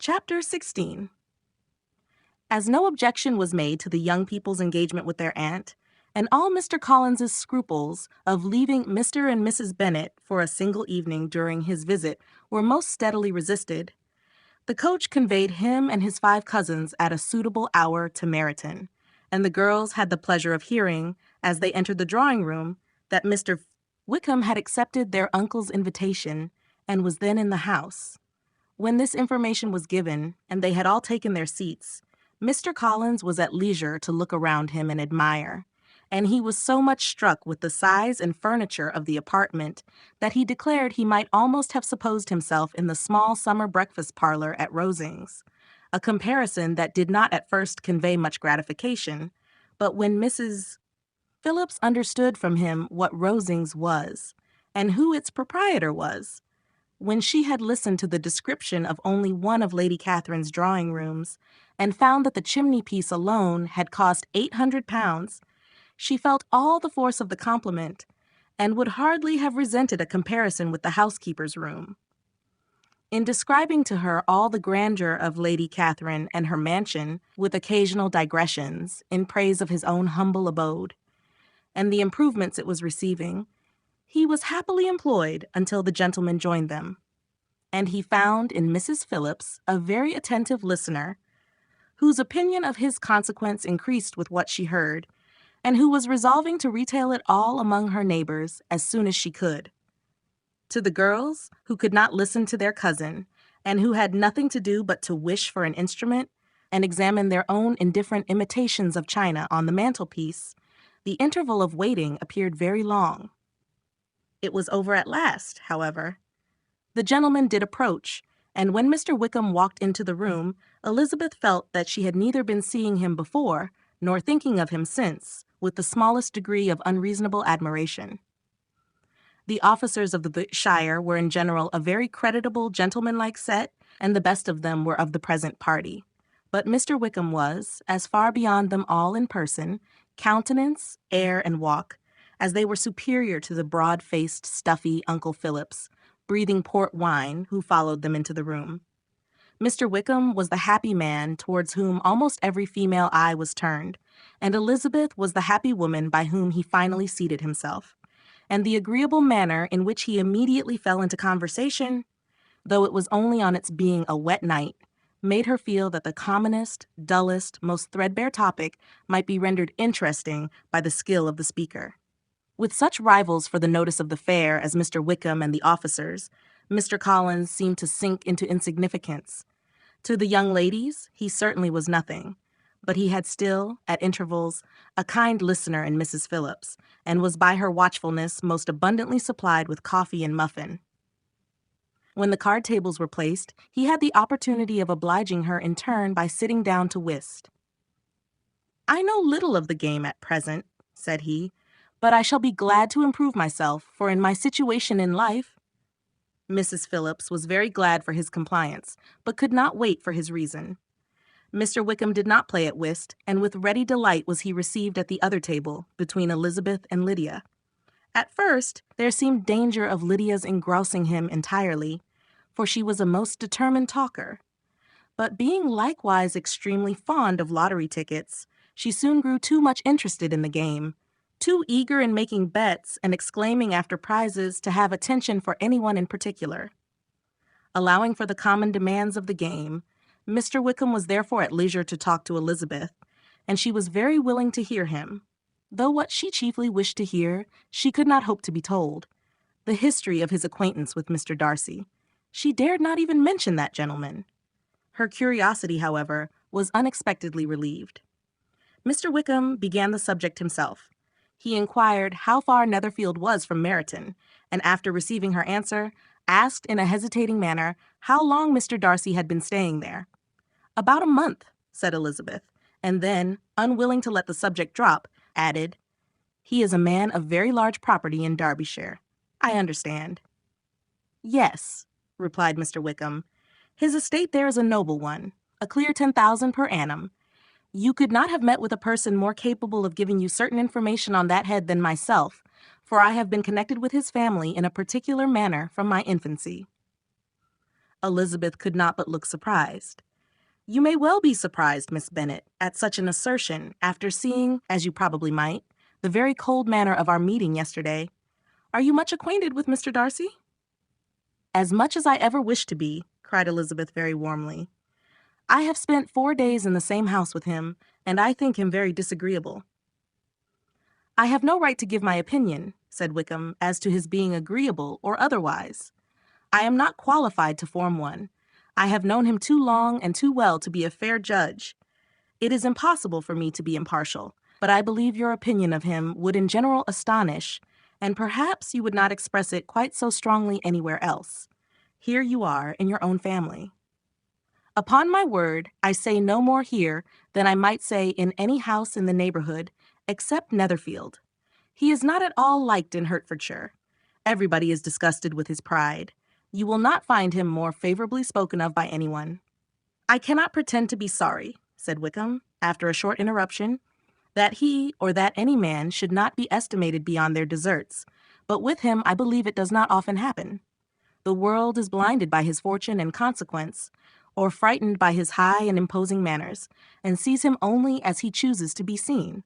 Chapter 16. As no objection was made to the young people's engagement with their aunt, and all Mr. Collins's scruples of leaving Mr. and Mrs. Bennet for a single evening during his visit were most steadily resisted, the coach conveyed him and his 5 cousins at a suitable hour to Meryton, and the girls had the pleasure of hearing, as they entered the drawing-room, that Mr. Wickham had accepted their uncle's invitation and was then in the house. When this information was given, and they had all taken their seats, Mr. Collins was at leisure to look around him and admire, and he was so much struck with the size and furniture of the apartment that he declared he might almost have supposed himself in the small summer breakfast parlor at Rosings, a comparison that did not at first convey much gratification, but when Mrs. Phillips understood from him what Rosings was, and who its proprietor was, when she had listened to the description of only one of Lady Catherine's drawing-rooms, and found that the chimney-piece alone had cost £800, she felt all the force of the compliment, and would hardly have resented a comparison with the housekeeper's room. In describing to her all the grandeur of Lady Catherine and her mansion, with occasional digressions in praise of his own humble abode, and the improvements it was receiving, he was happily employed until the gentlemen joined them, and he found in Mrs. Phillips a very attentive listener, whose opinion of his consequence increased with what she heard, and who was resolving to retail it all among her neighbors as soon as she could. To the girls, who could not listen to their cousin, and who had nothing to do but to wish for an instrument, and examine their own indifferent imitations of china on the mantelpiece, the interval of waiting appeared very long. It was over at last, however. The gentleman did approach, and when Mr. Wickham walked into the room, Elizabeth felt that she had neither been seeing him before, nor thinking of him since, with the smallest degree of unreasonable admiration. The officers of the shire were in general a very creditable, gentlemanlike set, and the best of them were of the present party. But Mr. Wickham was, as far beyond them all in person, countenance, air, and walk, as they were superior to the broad-faced, stuffy Uncle Phillips, breathing port wine, who followed them into the room. Mr. Wickham was the happy man towards whom almost every female eye was turned, and Elizabeth was the happy woman by whom he finally seated himself, and the agreeable manner in which he immediately fell into conversation, though it was only on its being a wet night, made her feel that the commonest, dullest, most threadbare topic might be rendered interesting by the skill of the speaker. With such rivals for the notice of the fair as Mr. Wickham and the officers, Mr. Collins seemed to sink into insignificance. To the young ladies, he certainly was nothing, but he had still, at intervals, a kind listener in Mrs. Phillips, and was by her watchfulness most abundantly supplied with coffee and muffin. When the card tables were placed, he had the opportunity of obliging her in turn by sitting down to whist. "I know little of the game at present," said he, "but I shall be glad to improve myself, for in my situation in life—" Mrs. Phillips was very glad for his compliance, but could not wait for his reason. Mr. Wickham did not play at whist, and with ready delight was he received at the other table, between Elizabeth and Lydia. At first, there seemed danger of Lydia's engrossing him entirely, for she was a most determined talker. But being likewise extremely fond of lottery tickets, she soon grew too much interested in the game, too eager in making bets and exclaiming after prizes to have attention for anyone in particular. Allowing for the common demands of the game, Mr. Wickham was therefore at leisure to talk to Elizabeth, and she was very willing to hear him, though what she chiefly wished to hear she could not hope to be told, the history of his acquaintance with Mr. Darcy. She dared not even mention that gentleman. Her curiosity, however, was unexpectedly relieved. Mr. Wickham began the subject himself. He inquired how far Netherfield was from Meryton, and after receiving her answer, asked in a hesitating manner how long Mr. Darcy had been staying there. "About a month," said Elizabeth, and then, unwilling to let the subject drop, added, "He is a man of very large property in Derbyshire. I understand." "Yes," replied Mr. Wickham. "His estate there is a noble one, a clear 10,000 per annum. You could not have met with a person more capable of giving you certain information on that head than myself, for I have been connected with his family in a particular manner from my infancy." Elizabeth could not but look surprised. You may well be surprised, Miss Bennet, at such an assertion after seeing, as you probably might, the very cold manner of our meeting yesterday. Are you much acquainted with Mr. Darcy? As much as I ever wish to be, cried Elizabeth very warmly. I have spent 4 days in the same house with him, and I think him very disagreeable. I have no right to give my opinion, said Wickham, as to his being agreeable or otherwise. I am not qualified to form one. I have known him too long and too well to be a fair judge. It is impossible for me to be impartial, but I believe your opinion of him would in general astonish, and perhaps you would not express it quite so strongly anywhere else. Here you are in your own family. Upon my word, I say no more here than I might say in any house in the neighborhood, except Netherfield. He is not at all liked in Hertfordshire. Everybody is disgusted with his pride. You will not find him more favorably spoken of by anyone. I cannot pretend to be sorry, said Wickham, after a short interruption, that he or that any man should not be estimated beyond their deserts, but with him I believe it does not often happen. The world is blinded by his fortune and consequence, or frightened by his high and imposing manners, and sees him only as he chooses to be seen.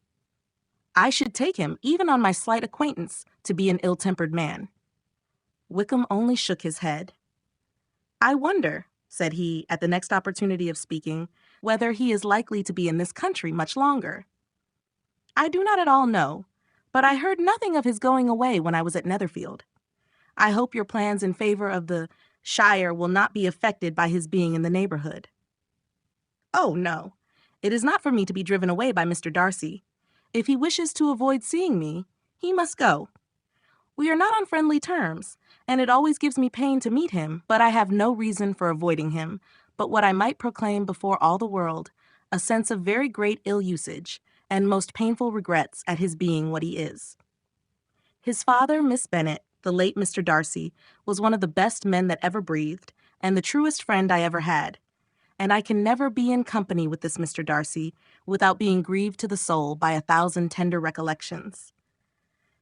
I should take him, even on my slight acquaintance, to be an ill-tempered man. Wickham only shook his head. I wonder, said he, at the next opportunity of speaking, whether he is likely to be in this country much longer. I do not at all know, but I heard nothing of his going away when I was at Netherfield. I hope your plans in favor of the shire will not be affected by his being in the neighborhood. Oh, no. It is not for me to be driven away by Mr. Darcy. If he wishes to avoid seeing me, he must go. We are not on friendly terms, and it always gives me pain to meet him, but I have no reason for avoiding him, but what I might proclaim before all the world, a sense of very great ill-usage, and most painful regrets at his being what he is. His father, Miss Bennet, the late Mr. Darcy, was one of the best men that ever breathed, and the truest friend I ever had. And I can never be in company with this Mr. Darcy without being grieved to the soul by 1,000 tender recollections.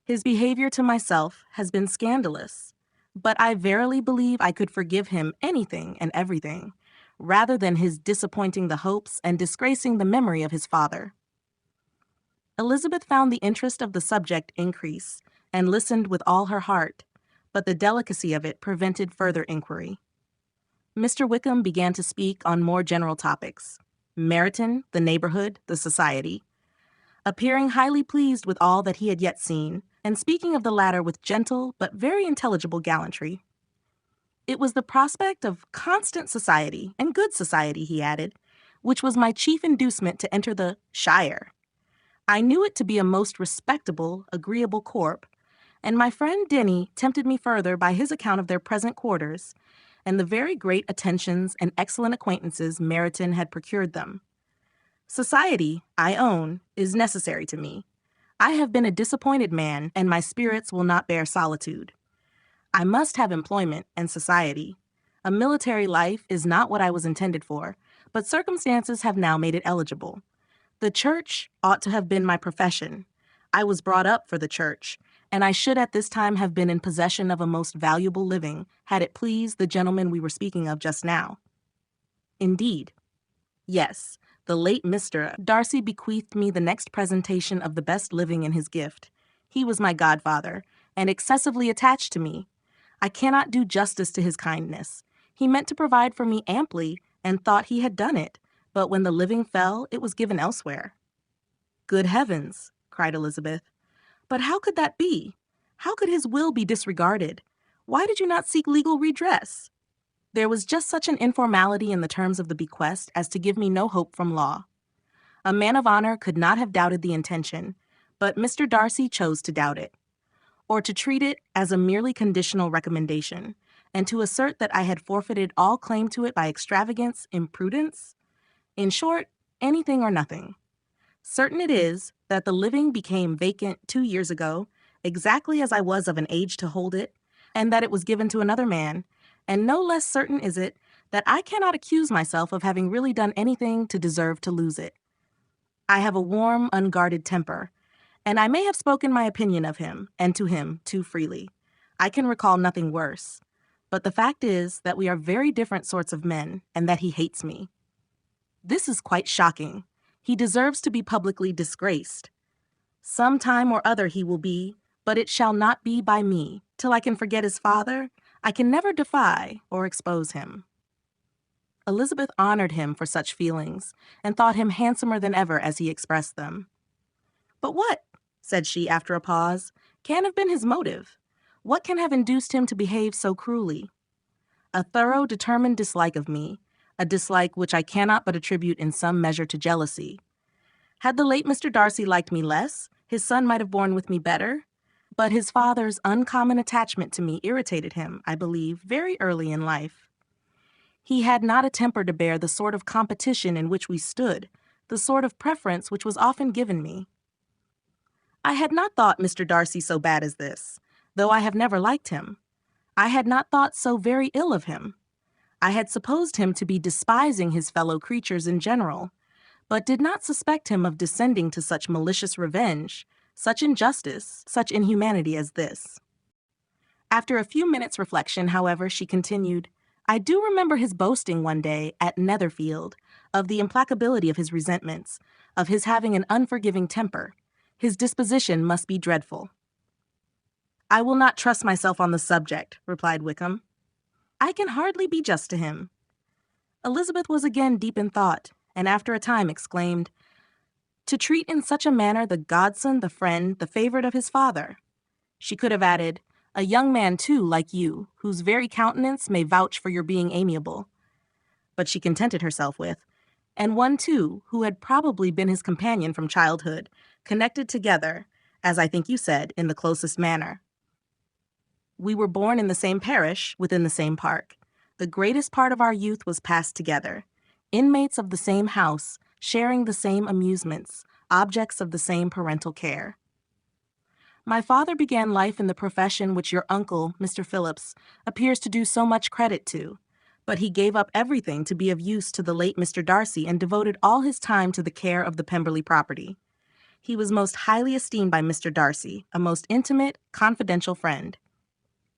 His behavior to myself has been scandalous, but I verily believe I could forgive him anything and everything, rather than his disappointing the hopes and disgracing the memory of his father. Elizabeth found the interest of the subject increase, and listened with all her heart, but the delicacy of it prevented further inquiry. Mr. Wickham began to speak on more general topics: Meryton, the neighborhood, the society, appearing highly pleased with all that he had yet seen, and speaking of the latter with gentle but very intelligible gallantry. It was the prospect of constant society, and good society, he added, which was my chief inducement to enter the shire. I knew it to be a most respectable, agreeable corp, and my friend Denny tempted me further by his account of their present quarters, and the very great attentions and excellent acquaintances Meryton had procured them. Society, I own, is necessary to me. I have been a disappointed man, and my spirits will not bear solitude. I must have employment and society. A military life is not what I was intended for, but circumstances have now made it eligible. The church ought to have been my profession. I was brought up for the church, and I should at this time have been in possession of a most valuable living, had it pleased the gentleman we were speaking of just now. Indeed. Yes, the late Mr. Darcy bequeathed me the next presentation of the best living in his gift. He was my godfather, and excessively attached to me. I cannot do justice to his kindness. He meant to provide for me amply, and thought he had done it, but when the living fell, it was given elsewhere. Good heavens, cried Elizabeth. But how could that be? How could his will be disregarded? Why did you not seek legal redress? There was just such an informality in the terms of the bequest as to give me no hope from law. A man of honor could not have doubted the intention, but Mr. Darcy chose to doubt it, or to treat it as a merely conditional recommendation, and to assert that I had forfeited all claim to it by extravagance, imprudence, in short, anything or nothing. Certain it is that the living became vacant 2 years ago, exactly as I was of an age to hold it, and that it was given to another man, and no less certain is it that I cannot accuse myself of having really done anything to deserve to lose it. I have a warm, unguarded temper, and I may have spoken my opinion of him, and to him, too freely. I can recall nothing worse. But the fact is that we are very different sorts of men, and that he hates me. This is quite shocking. He deserves to be publicly disgraced. Some time or other he will be, but it shall not be by me. Till I can forget his father, I can never defy or expose him." Elizabeth honored him for such feelings, and thought him handsomer than ever as he expressed them. "But what," said she after a pause, "can have been his motive? What can have induced him to behave so cruelly? A thorough, determined dislike of me, a dislike which I cannot but attribute in some measure to jealousy. Had the late Mr. Darcy liked me less, his son might have borne with me better, but his father's uncommon attachment to me irritated him, I believe, very early in life. He had not a temper to bear the sort of competition in which we stood, the sort of preference which was often given me. I had not thought Mr. Darcy so bad as this, though I have never liked him. I had not thought so very ill of him. I had supposed him to be despising his fellow creatures in general, but did not suspect him of descending to such malicious revenge, such injustice, such inhumanity as this." After a few minutes' reflection, however, she continued, "I do remember his boasting one day at Netherfield of the implacability of his resentments, of his having an unforgiving temper. His disposition must be dreadful." "I will not trust myself on the subject," replied Wickham. "I can hardly be just to him." Elizabeth was again deep in thought, and after a time exclaimed, "To treat in such a manner the godson, the friend, the favorite of his father." She could have added, "A young man, too, like you, whose very countenance may vouch for your being amiable." But she contented herself with, "And one, too, who had probably been his companion from childhood, connected together, as I think you said, in the closest manner. We were born in the same parish, within the same park. The greatest part of our youth was passed together, inmates of the same house, sharing the same amusements, objects of the same parental care. My father began life in the profession which your uncle, Mr. Phillips, appears to do so much credit to, but he gave up everything to be of use to the late Mr. Darcy and devoted all his time to the care of the Pemberley property. He was most highly esteemed by Mr. Darcy, a most intimate, confidential friend.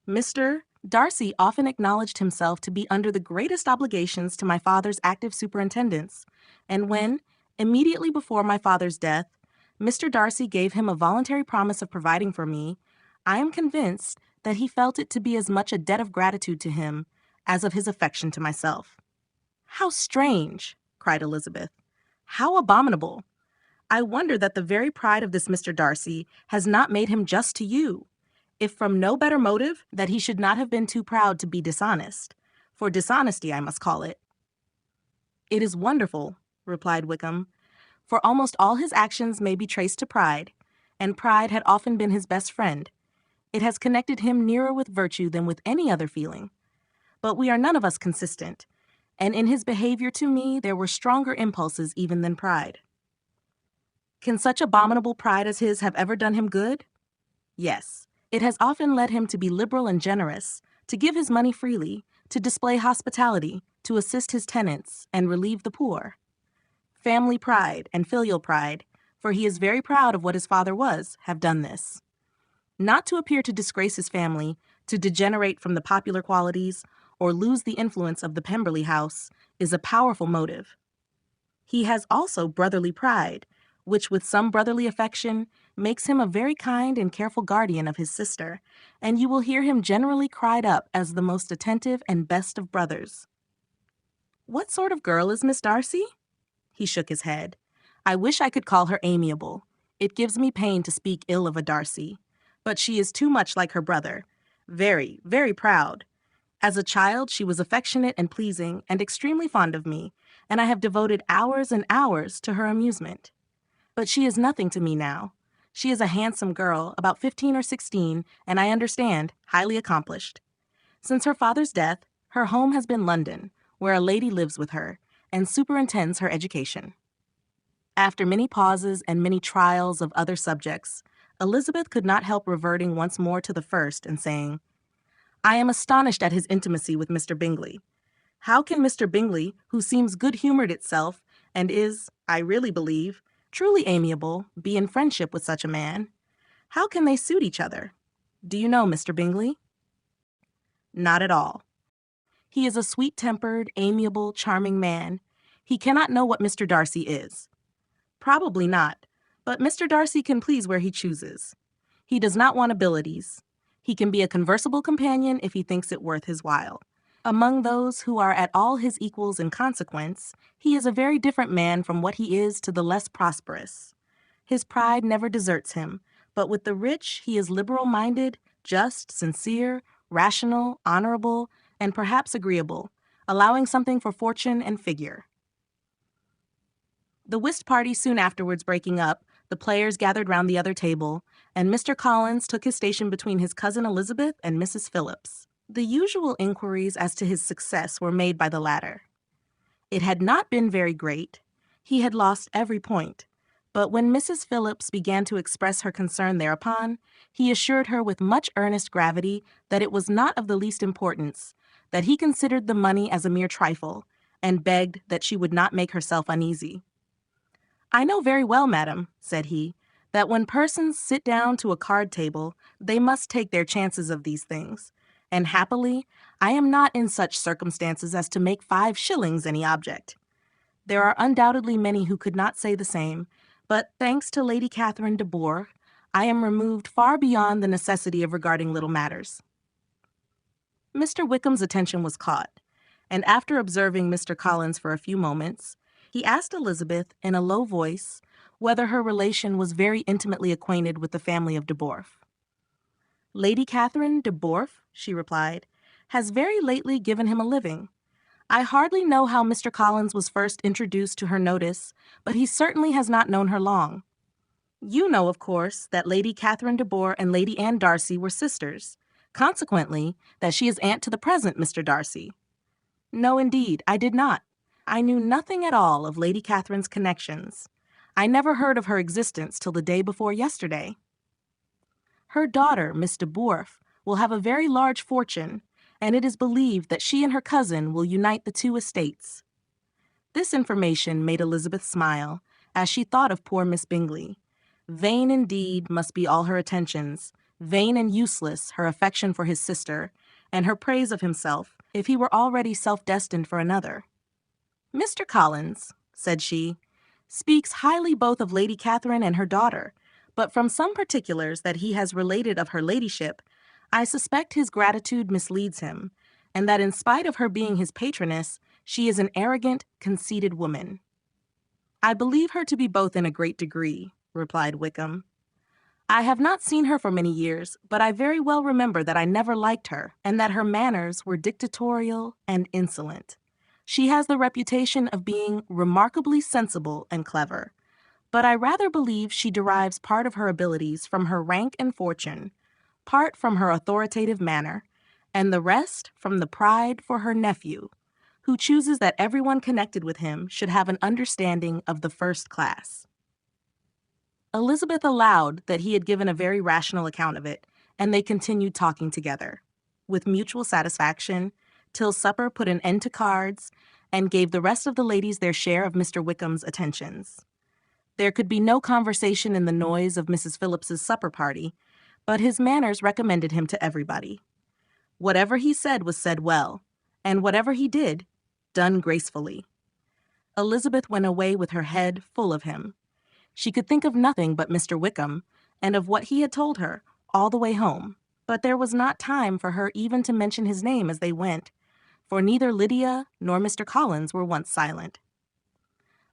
Mr. Darcy often acknowledged himself to be under the greatest obligations to my father's active superintendence, and when, immediately before my father's death, Mr. Darcy gave him a voluntary promise of providing for me, I am convinced that he felt it to be as much a debt of gratitude to him as of his affection to myself." "How strange!" cried Elizabeth. "How abominable! I wonder that the very pride of this Mr. Darcy has not made him just to you. If from no better motive, that he should not have been too proud to be dishonest. For dishonesty, I must call it." "It is wonderful," replied Wickham, "for almost all his actions may be traced to pride, and pride had often been his best friend. It has connected him nearer with virtue than with any other feeling. But we are none of us consistent, and in his behavior to me there were stronger impulses even than pride." "Can such abominable pride as his have ever done him good?" "Yes. It has often led him to be liberal and generous, to give his money freely, to display hospitality, to assist his tenants, and relieve the poor. Family pride and filial pride, for he is very proud of what his father was, have done this. Not to appear to disgrace his family, to degenerate from the popular qualities, or lose the influence of the Pemberley house, is a powerful motive. He has also brotherly pride, which with some brotherly affection makes him a very kind and careful guardian of his sister, and you will hear him generally cried up as the most attentive and best of brothers." "What sort of girl is Miss Darcy?" He shook his head. "I wish I could call her amiable. It gives me pain to speak ill of a Darcy. But she is too much like her brother. Very, very proud. As a child, she was affectionate and pleasing, and extremely fond of me, and I have devoted hours and hours to her amusement. But she is nothing to me now. She is a handsome girl, about 15 or 16, and I understand, highly accomplished. Since her father's death, her home has been London, where a lady lives with her, and superintends her education." After many pauses and many trials of other subjects, Elizabeth could not help reverting once more to the first and saying, "I am astonished at his intimacy with Mr. Bingley. How can Mr. Bingley, who seems good-humored itself, and is, I really believe, truly amiable, be in friendship with such a man? How can they suit each other? Do you know Mr. Bingley?" Not at all. He is a sweet-tempered, amiable, charming man. He cannot know what Mr. Darcy is. Probably not, but Mr. Darcy can please where he chooses. He does not want abilities. He can be a conversable companion if he thinks it worth his while. Among those who are at all his equals in consequence, he is a very different man from what he is to the less prosperous. His pride never deserts him, but with the rich he is liberal-minded, just, sincere, rational, honorable, and perhaps agreeable, allowing something for fortune and figure. The whist party soon afterwards breaking up, the players gathered round the other table, and Mr. Collins took his station between his cousin Elizabeth and Mrs. Phillips. The usual inquiries as to his success were made by the latter. It had not been very great. He had lost every point. But when Mrs. Phillips began to express her concern thereupon, he assured her with much earnest gravity that it was not of the least importance, that he considered the money as a mere trifle, and begged that she would not make herself uneasy. "I know very well, madam," said he, "that when persons sit down to a card table, they must take their chances of these things, and happily I am not in such circumstances as to make 5 shillings any object. There are undoubtedly many who could not say the same, but thanks to Lady Catherine de Bourgh, I am removed far beyond the necessity of regarding little matters." Mr. Wickham's attention was caught, and after observing Mr. Collins for a few moments, he asked Elizabeth in a low voice whether her relation was very intimately acquainted with the family of de Bourgh. "Lady Catherine de Bourgh," she replied, "has very lately given him a living. I hardly know how Mr. Collins was first introduced to her notice, but he certainly has not known her long. You know, of course, that Lady Catherine de Bourgh and Lady Anne Darcy were sisters, consequently that she is aunt to the present Mr. Darcy." "No, indeed, I did not. I knew nothing at all of Lady Catherine's connections. I never heard of her existence till the day before yesterday." "Her daughter, Miss de Bourgh, will have a very large fortune, and it is believed that she and her cousin will unite the 2 estates." This information made Elizabeth smile, as she thought of poor Miss Bingley. Vain indeed must be all her attentions, vain and useless her affection for his sister, and her praise of himself, if he were already self-destined for another. "Mr. Collins," said she, "speaks highly both of Lady Catherine and her daughter, but from some particulars that he has related of her ladyship, I suspect his gratitude misleads him, and that in spite of her being his patroness, she is an arrogant, conceited woman." "I believe her to be both in a great degree," replied Wickham. "I have not seen her for many years, but I very well remember that I never liked her, and that her manners were dictatorial and insolent. She has the reputation of being remarkably sensible and clever, but I rather believe she derives part of her abilities from her rank and fortune, part from her authoritative manner, and the rest from the pride for her nephew, who chooses that everyone connected with him should have an understanding of the first class." Elizabeth allowed that he had given a very rational account of it, and they continued talking together, with mutual satisfaction, till supper put an end to cards, and gave the rest of the ladies their share of Mr. Wickham's attentions. There could be no conversation in the noise of Mrs. Phillips's supper party, but his manners recommended him to everybody. Whatever he said was said well, and whatever he did, done gracefully. Elizabeth went away with her head full of him. She could think of nothing but Mr. Wickham, and of what he had told her, all the way home. But there was not time for her even to mention his name as they went, for neither Lydia nor Mr. Collins were once silent.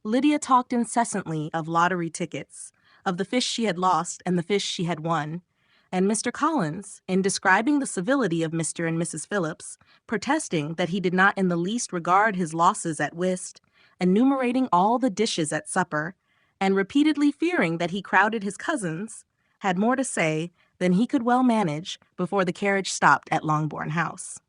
Lydia talked incessantly of lottery tickets, of the fish she had lost and the fish she had won, and Mr. Collins, in describing the civility of Mr. and Mrs. Phillips, protesting that he did not in the least regard his losses at whist, enumerating all the dishes at supper, and repeatedly fearing that he crowded his cousins, had more to say than he could well manage before the carriage stopped at Longbourn House.